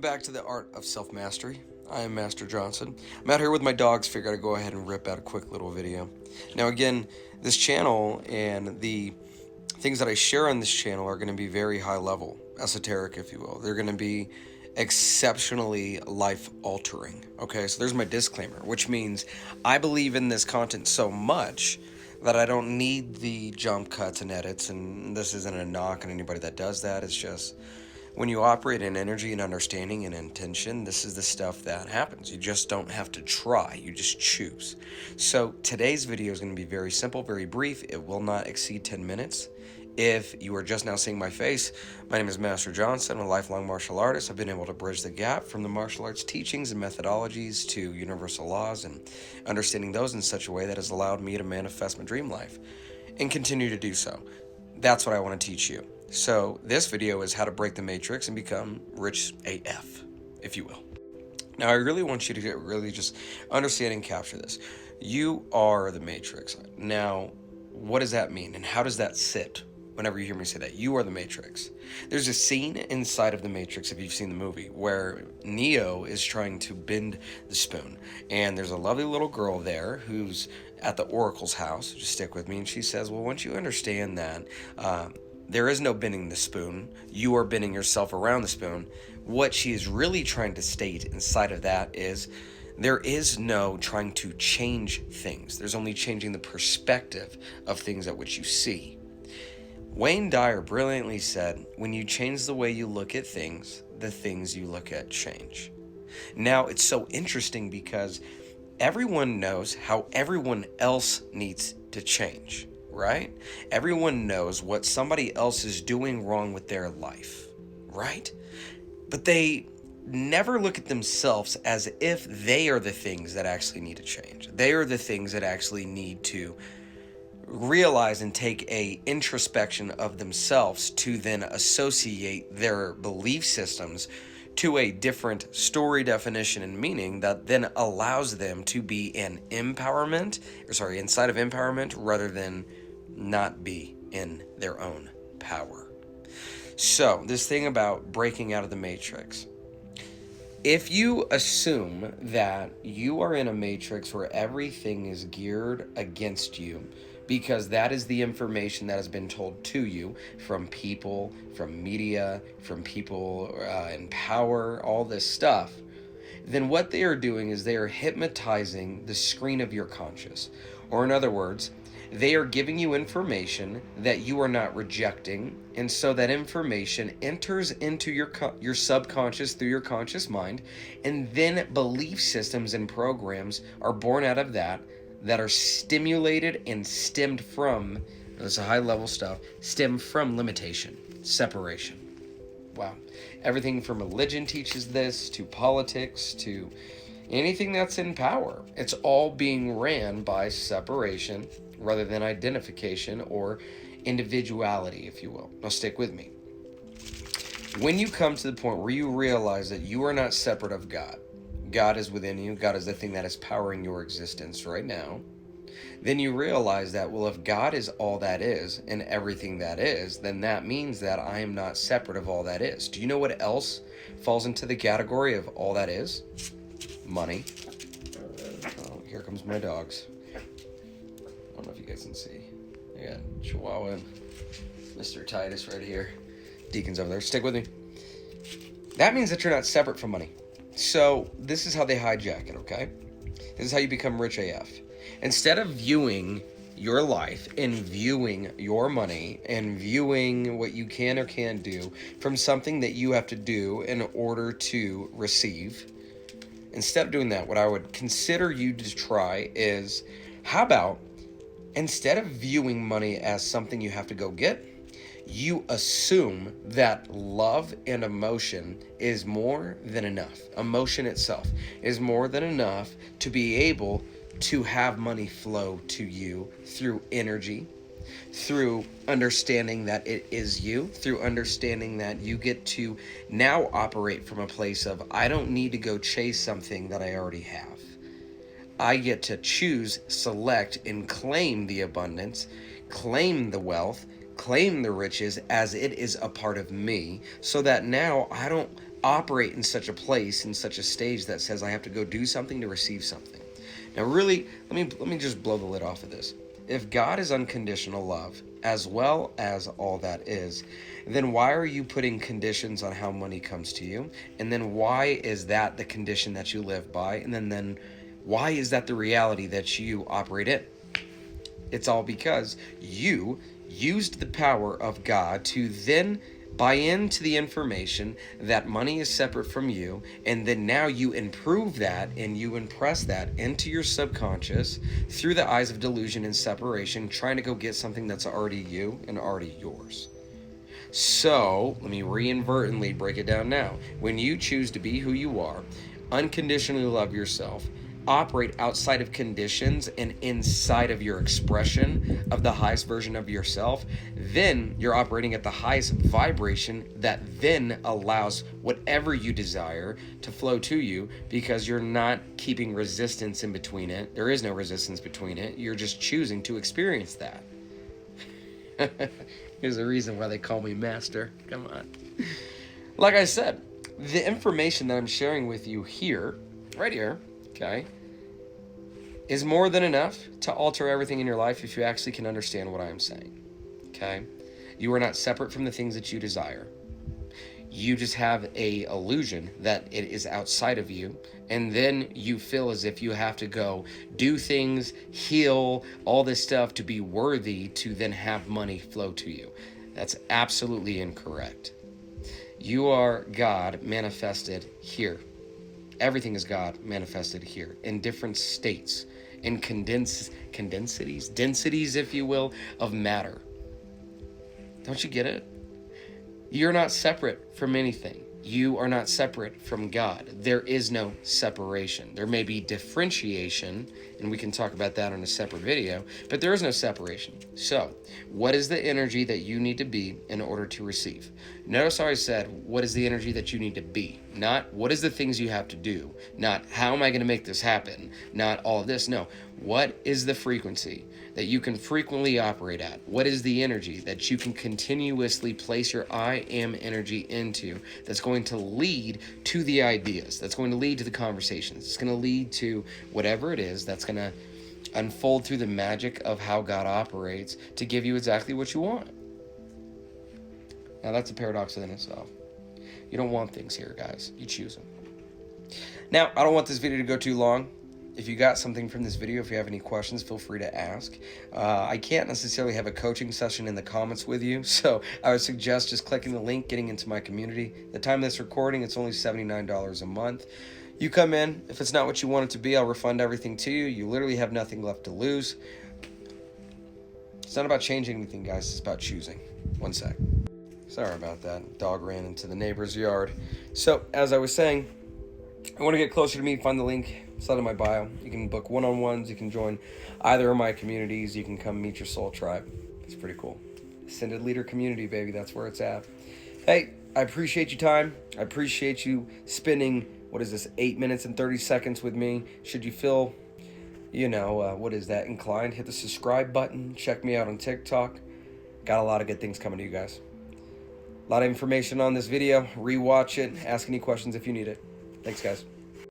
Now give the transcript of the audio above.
back to the Art of Self-Mastery. I am Master Johnson. I'm out here with my dogs, figured I'd go ahead and rip out a quick little video. Now again, this channel and the things that I share on this channel are going to be very high level, esoteric if you will. They're going to be exceptionally life altering. Okay, so there's my disclaimer, which means I believe in this content so much that I don't need the jump cuts and edits, and this isn't a knock on anybody that does that. It's just when you operate in energy and understanding and intention, this is the stuff that happens. You just don't have to try, you just choose. So today's video is going to be very simple, very brief. It will not exceed 10 minutes. If you are just now seeing my face, my name is Master Johnson. I'm a lifelong martial artist. I've been able to bridge the gap from the martial arts teachings and methodologies to universal laws and understanding those in such a way that has allowed me to manifest my dream life and continue to do so. That's what I want to teach you. So this video is how to break the matrix and become rich AF, if you will. Now, I really want you to really just understand and capture this. You are the matrix. Now, what does that mean? And how does that sit whenever you hear me say that? You are the matrix. There's a scene inside of the Matrix, if you've seen the movie, where Neo is trying to bend the spoon. And there's a lovely little girl there who's at the Oracle's house. Just stick with me. And she says, well, once you understand that, there is no bending the spoon. You are bending yourself around the spoon. What she is really trying to state inside of that is there is no trying to change things. There's only changing the perspective of things at which you see. Wayne Dyer brilliantly said, when you change the way you look at things, the things you look at change. Now, it's so interesting because everyone knows how everyone else needs to change. Right? Everyone knows what somebody else is doing wrong with their life, right? But they never look at themselves as if they are the things that actually need to change. They are the things that actually need to realize and take a introspection of themselves to then associate their belief systems to a different story, definition, and meaning that then allows them to be inside of empowerment rather than not be in their own power. So, this thing about breaking out of the matrix. If you assume that you are in a matrix where everything is geared against you, because that is the information that has been told to you from people, from media, from people in power, all this stuff, then what they are doing is they are hypnotizing the screen of your conscious. Or in other words, they are giving you information that you are not rejecting, and so that information enters into your subconscious through your conscious mind, and then belief systems and programs are born out of that are stimulated and stemmed from, that's a high level stuff, stem from limitation, separation. Wow. Everything from religion teaches this, to politics, to anything that's in power. It's all being ran by separation rather than identification or individuality, if you will. Now stick with me. When you come to the point where you realize that you are not separate of God, God is within you, God is the thing that is powering your existence right now, then you realize that, well, if God is all that is and everything that is, then that means that I am not separate of all that is. Do you know what else falls into the category of all that is? Money. Oh, here comes my dogs. I don't know if you guys can see. I got Chihuahua and Mr. Titus right here. Deacon's over there. Stick with me. That means that you're not separate from money. So this is how they hijack it, okay? This is how you become rich AF. Instead of viewing your life and viewing your money and viewing what you can or can't do from something that you have to do in order to receive, instead of doing that, what I would consider you to try is, how about instead of viewing money as something you have to go get, you assume that love and emotion is more than enough. Emotion itself is more than enough to be able to have money flow to you through energy, through understanding that it is you, through understanding that you get to now operate from a place of, I don't need to go chase something that I already have. I get to choose, select, and claim the abundance, claim the wealth, claim the riches as it is a part of me, so that now I don't operate in such a place, in such a stage that says I have to go do something to receive something. Now, really, let me just blow the lid off of this. If God is unconditional love, as well as all that is, then why are you putting conditions on how money comes to you? And then why is that the condition that you live by? And then why is that the reality that you operate in? It's all because you used the power of God to then buy into the information that money is separate from you, and then now you improve that and you impress that into your subconscious through the eyes of delusion and separation, trying to go get something that's already you and already yours. So let me inadvertently break it down now. When you choose to be who you are, unconditionally love yourself, operate outside of conditions and inside of your expression of the highest version of yourself, then you're operating at the highest vibration that then allows whatever you desire to flow to you, because you're not keeping resistance in between it. There is no resistance between it. You're just choosing to experience that. Here's the reason why they call me Master. Come on. Like I said, the information that I'm sharing with you here, right here, okay, is more than enough to alter everything in your life if you actually can understand what I am saying, okay? You are not separate from the things that you desire. You just have a illusion that it is outside of you, and then you feel as if you have to go do things, heal, all this stuff to be worthy to then have money flow to you. That's absolutely incorrect. You are God manifested here. Everything is God manifested here in different states, in densities, if you will, of matter. Don't you get it? You're not separate from anything. You are not separate from God. There is no separation. There may be differentiation, and we can talk about that in a separate video, but there is no separation. So, what is the energy that you need to be in order to receive? Notice how I said, what is the energy that you need to be? Not what is the things you have to do? Not how am I going to make this happen? Not all of this. No. What is the frequency that you can frequently operate at? What is the energy that you can continuously place your I am energy into that's going to lead to the ideas, that's going to lead to the conversations, it's going to lead to whatever it is that's going to unfold through the magic of how God operates to give you exactly what you want? Now, that's a paradox within itself. You don't want things here, guys. You choose them. Now, I don't want this video to go too long. If you got something from this video, if you have any questions, feel free to ask. I can't necessarily have a coaching session in the comments with you, so I would suggest just clicking the link, getting into my community. The time of this recording, it's only $79 a month. You come in. If it's not what you want it to be, I'll refund everything to you. You literally have nothing left to lose. It's not about changing anything, guys. It's about choosing. One sec. Sorry about that. Dog ran into the neighbor's yard. So, as I was saying, I want to get closer to me. Find the link. It's out in my bio. You can book one-on-ones. You can join either of my communities. You can come meet your soul tribe. It's pretty cool. Ascended Leader community, baby. That's where it's at. Hey, I appreciate your time. I appreciate you spending, 8 minutes and 30 seconds with me. Should you feel, inclined, hit the subscribe button. Check me out on TikTok. Got a lot of good things coming to you guys. A lot of information on this video. Rewatch it. Ask any questions if you need it. Thanks, guys.